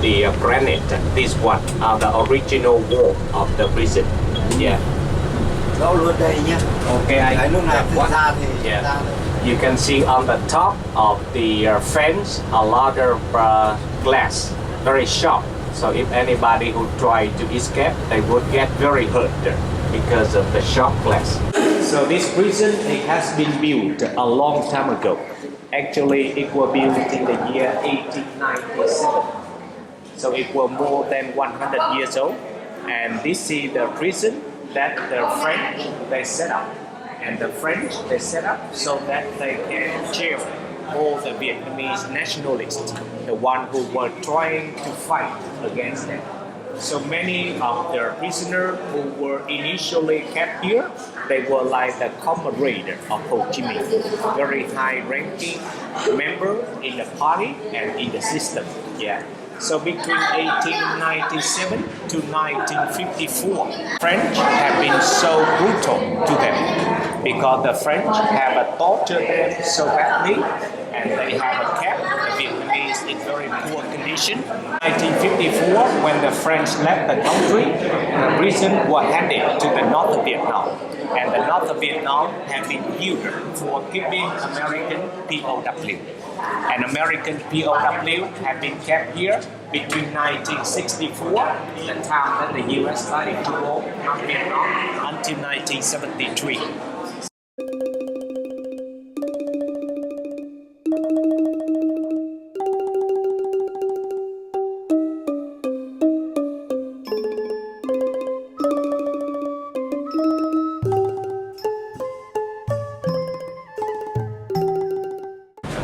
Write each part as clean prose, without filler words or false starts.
the granite. This one are the original wall of the prison. Yeah. Đâu luôn đây nhá. Okay, Cái lúc này what? ra thì Yeah. ra. You can see on the top of the fence a lot of glass, very sharp. So if anybody who try to escape, they would get very hurt because of the sharp glass. So this prison, it has been built a long time ago. Actually, it was built in the year 1897. So it was more than 100 years old. And this is the prison that the French, they set up. And the French, they set up so that they can jail all the Vietnamese nationalists, the one who were trying to fight against them. So many of the prisoners who were initially kept here, they were like the comrade of Ho Chi Minh, very high-ranking member in the party and in the system. Yeah. So between 1897 to 1954, French have been so brutal to them because the French have tortured them so badly, and they have kept the Vietnamese in very poor condition. 1954, when the French left the country, the prison was handed to the North of Vietnam, and the North of Vietnam have been used for keeping American POW. And American POW have been kept here between 1964, the time that the U.S. started to war on Vietnam, until 1973.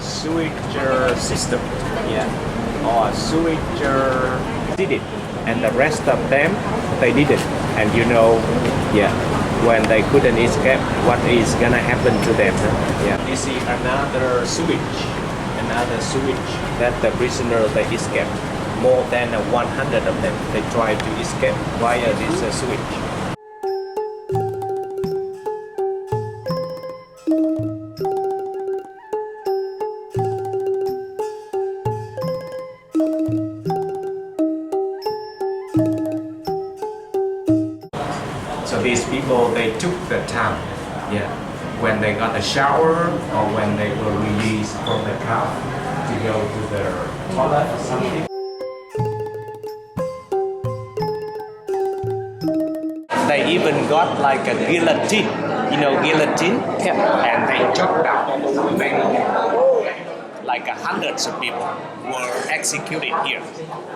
Sewage system, yeah, or sewage did it, and the rest of them they didn't. And you know, yeah, when they couldn't escape, what is gonna happen to them? Yeah, this is another sewage that the prisoner they escaped. More than 100 of them they tried to escape via this sewage. So these people, they took the time, yeah, when they got a shower or when they were released from the camp to go to their toilet or something. They even got like a guillotine, you know, guillotine, yeah, and they chopped down like hundreds of people were executed here.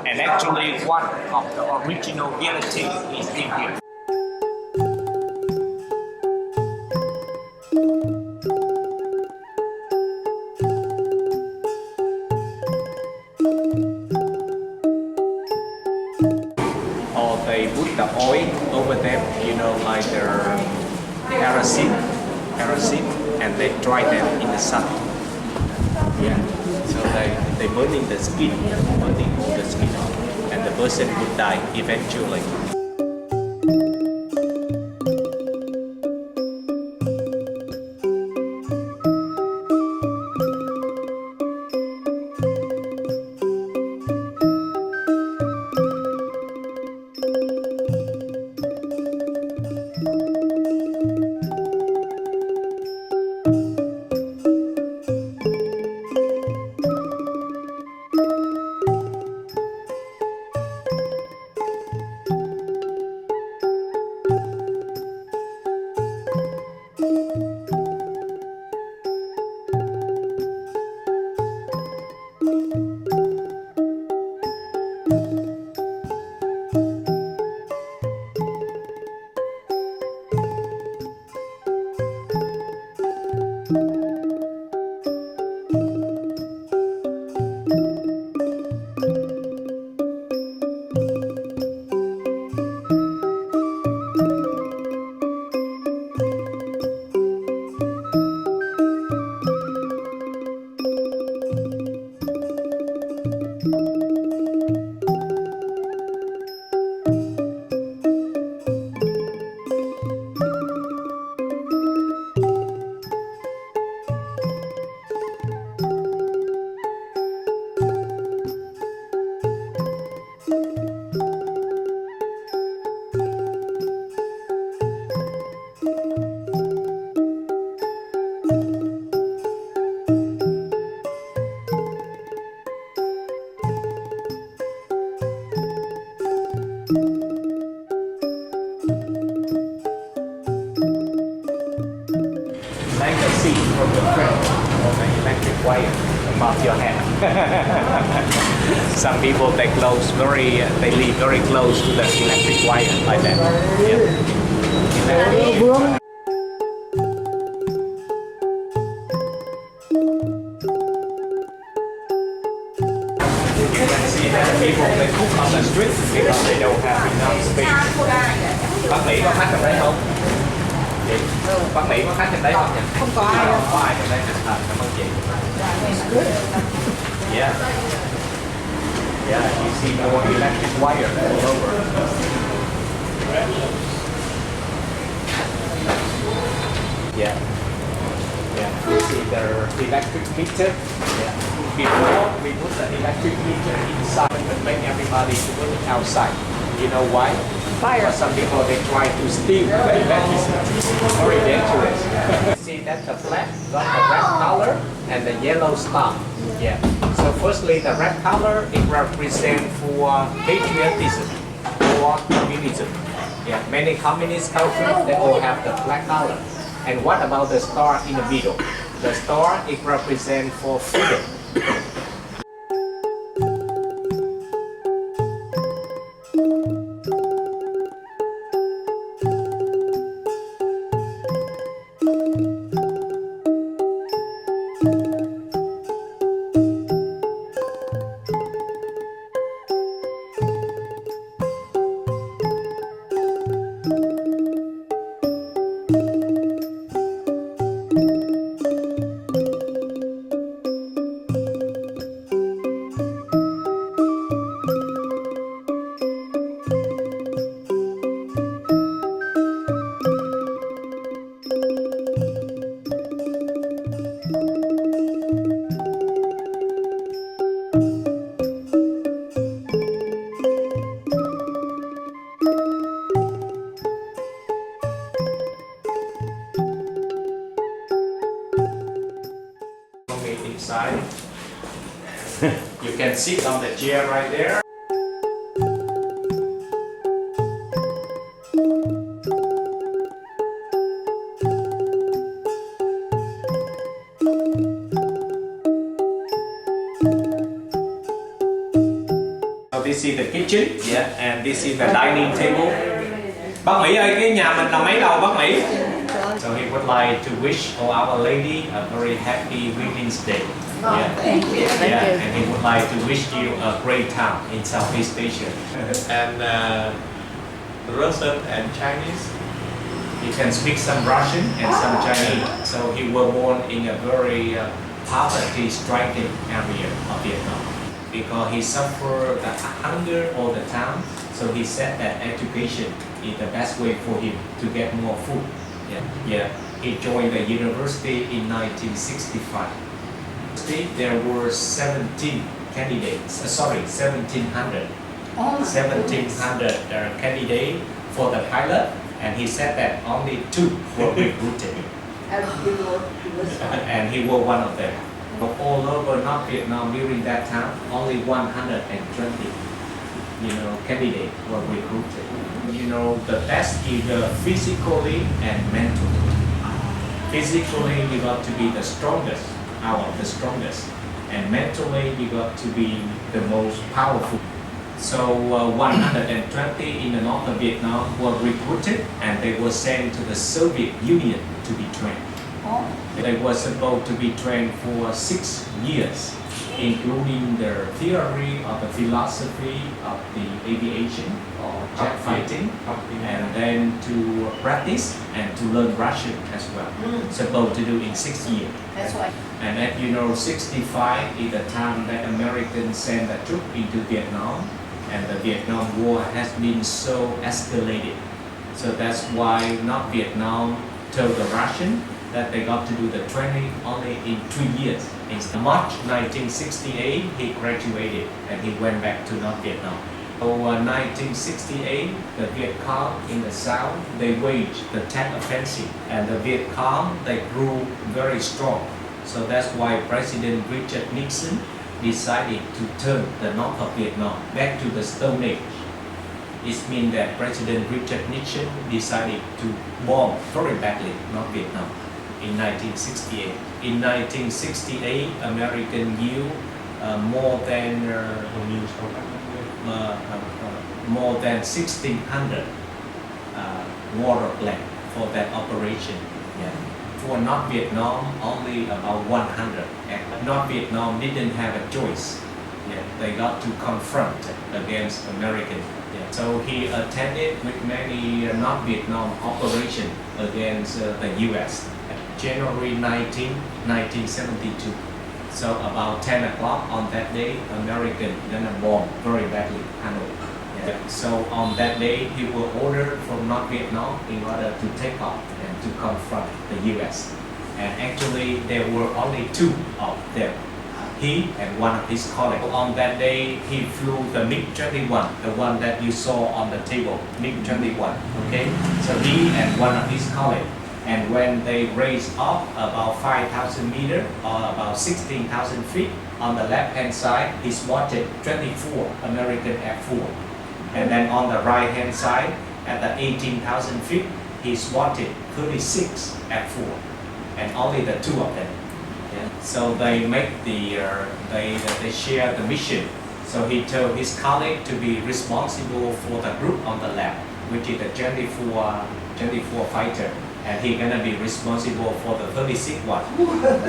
And actually one of the original guillotine is in here. Or they put the oil over them, you know, like their kerosene, and they dry them in the sun. Yeah. So they burning the skin, burning all the skin off, and the person would die eventually. of your hand. Some people they live very close to the electric wire like that. Yeah. You can see that people they cook on the street because they don't have enough space. Bác Mỹ có khách ở đây không? Chị, bác Mỹ có khách ở đây không nhỉ? Không có ai đâu. Không có ai ở đây. Cảm ơn chị. Yeah. Yeah, you see more electric wire all over. Yeah. Yeah, you see the electric meter. Yeah. Before we put the electric meter inside and make everybody to put it outside. You know why? Fire. Because some people they try to steal the electricity. Very dangerous. See that the flag got the red color and the yellow star. Yeah. So firstly, the red color it represents for patriotism or communism. Yeah. Many communist countries they all have the black color. And what about the star in the middle? The star it represents for freedom. Inside, you can sit on the chair right there. So this is the kitchen, yeah, and this is the dining table. Bác Mỹ ơi, cái nhà mình là mấy lầu bác Mỹ? So he would like to wish all our lady a very happy Women's Day. Yeah. Thank you. Yeah, and he would like to wish you a great time in Southeast Asia. And Russian and Chinese. He can speak some Russian and some Chinese. So he was born in a very poverty-stricken area of Vietnam because he suffered the hunger all the time. So he said that education is the best way for him to get more food. Yeah. He joined the university in 1965. There were 17 candidates. 1700. 1700 candidates for the pilot, and he said that only 2 were recruited. And he was one of them. But all over North Vietnam during that time, only 120, candidates were recruited. The test is physically and mentally. Physically, you got to be the strongest out of the strongest, and mentally, you got to be the most powerful. So 120 in the north of Vietnam were recruited, and they were sent to the Soviet Union to be trained. They were supposed to be trained for 6 years, including the theory of the philosophy of the aviation or jet fighting, and then to practice and to learn Russian as well. Supposed to do in 6 years. That's right. And as you know, 65 is the time that Americans sent the troops into Vietnam, and the Vietnam War has been so escalated. So that's why North Vietnam told the Russian that they got to do the training only in 2 years. In March 1968, he graduated and he went back to North Vietnam. So 1968, the Viet Cong in the south, they waged the Tet Offensive, and the Viet Cong, they grew very strong. So that's why President Richard Nixon decided to turn the north of Vietnam back to the Stone Age. It means that President Richard Nixon decided to bomb very badly North Vietnam in 1968. In 1968, American used more than more than 1,600 water plane for that operation. Yeah. For North Vietnam, only about 100. And North Vietnam didn't have a choice. Yeah. They got to confront against American. Yeah. So he attended with many North Vietnam operation against the U.S. January 19, 1972. So about 10 o'clock on that day, American gonna bomb very badly Hanoi. Yeah. So on that day, he will order from North Vietnam in order to take off and to confront the U.S. And actually, there were only two of them, he and one of his colleagues. On that day, he flew the MiG-21, the one that you saw on the table, MiG-21. Okay, so he and one of his colleagues. And when they raised up about 5,000 meters or about 16,000 feet, on the left-hand side, he spotted 24 American F-4. And then on the right-hand side, at the 18,000 feet, he spotted 36 F-4, and only the two of them. Yeah. So they make they share the mission. So he told his colleague to be responsible for the group on the left, which is the 24 fighter. And he's gonna be responsible for the 36 one.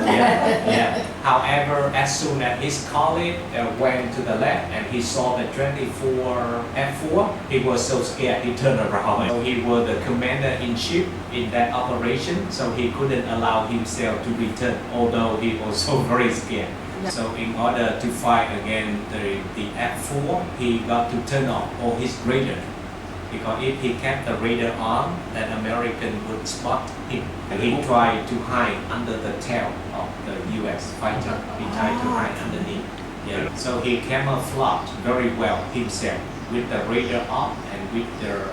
Yeah. However, as soon as his colleague went to the left and he saw the 24 F4, he was so scared he turned around. So he was the commander-in-chief in that operation, so he couldn't allow himself to return, although he was so very scared. So in order to fight against the F4, he got to turn off all his radar. Because if he kept the radar on, then American would spot him. And he tried to hide under the tail of the US fighter. He tried to hide underneath. Yeah. So he camouflaged very well himself with the radar off and with the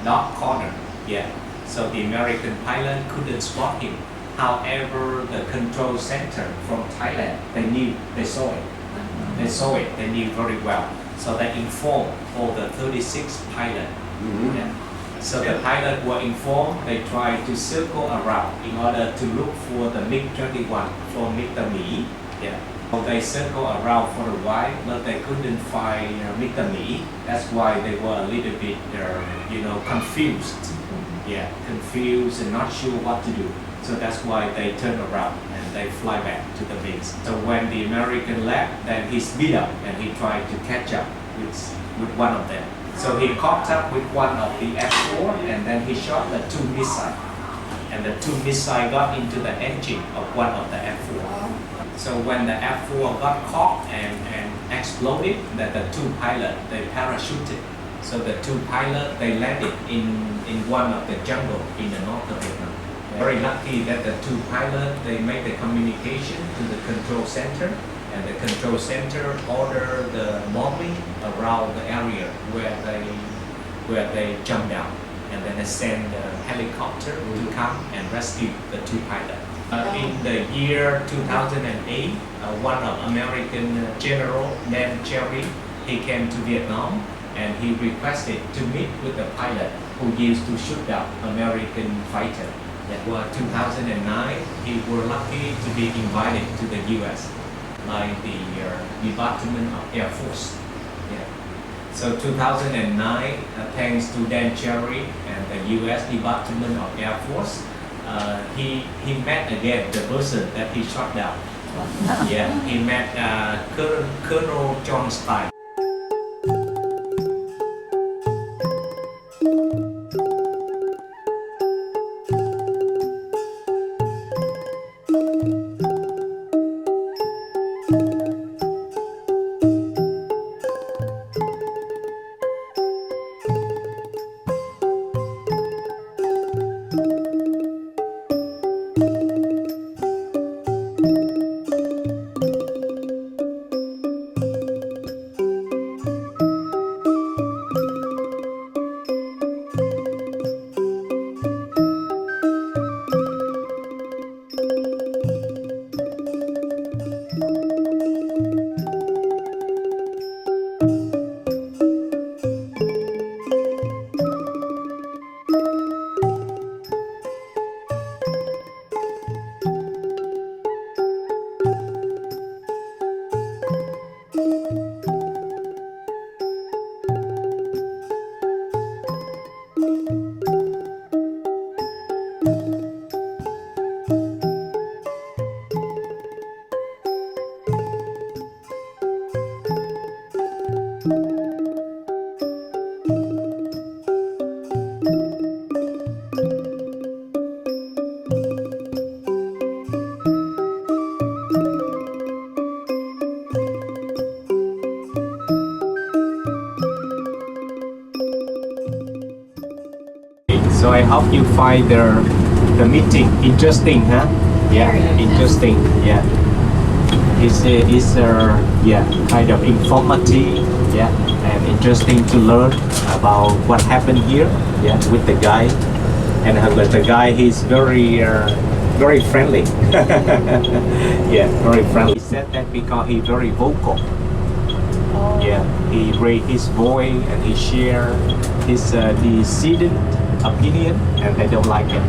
dark corner. Yeah. So the American pilot couldn't spot him. However, the control center from Thailand, they saw it. They saw it, they knew very well. So they informed all the 36 pilots. Mm-hmm. Yeah. So the pilots were informed, they tried to circle around in order to look for the MiG-21 from Mr. Mỹ. Yeah. So they circled around for a while, but they couldn't find Mr. Mỹ. That's why they were a little bit, confused. Yeah, confused and not sure what to do. So that's why they turned around and they fly back to the base. So when the American left, then he speed up and he tried to catch up with one of them. So he caught up with one of the F4 and then he shot the two missiles. And the two missiles got into the engine of one of the F4. So when the F4 got caught and exploded, that the two pilots, they parachuted. So the two pilots, they landed in one of the jungle in the north of Vietnam. Very lucky that the two pilots, they made the communication to the control center, and the control center ordered the bombing around the area where they jumped down, and then they sent a helicopter to come and rescue the two pilots. In the year 2008, one of American general named Cherry, he came to Vietnam and he requested to meet with the pilot who used to shoot down American fighter. That was 2009, he was lucky to be invited to the U.S. by the Department of Air Force. Yeah. So 2009, thanks to Dan Cherry and the U.S. Department of Air Force, he met again the person that he shot down. Yeah, he met Colonel John Stein. So I hope you find the meeting interesting, huh? Yeah, Very interesting. Yeah. It's yeah, kind of informative, yeah, and interesting to learn about what happened here, yeah, with the guy. And the guy, he's very friendly. Yeah, very friendly. He said that because he's very vocal. Oh. Yeah, he raised his voice and he shared his dissident opinion, and they don't like it.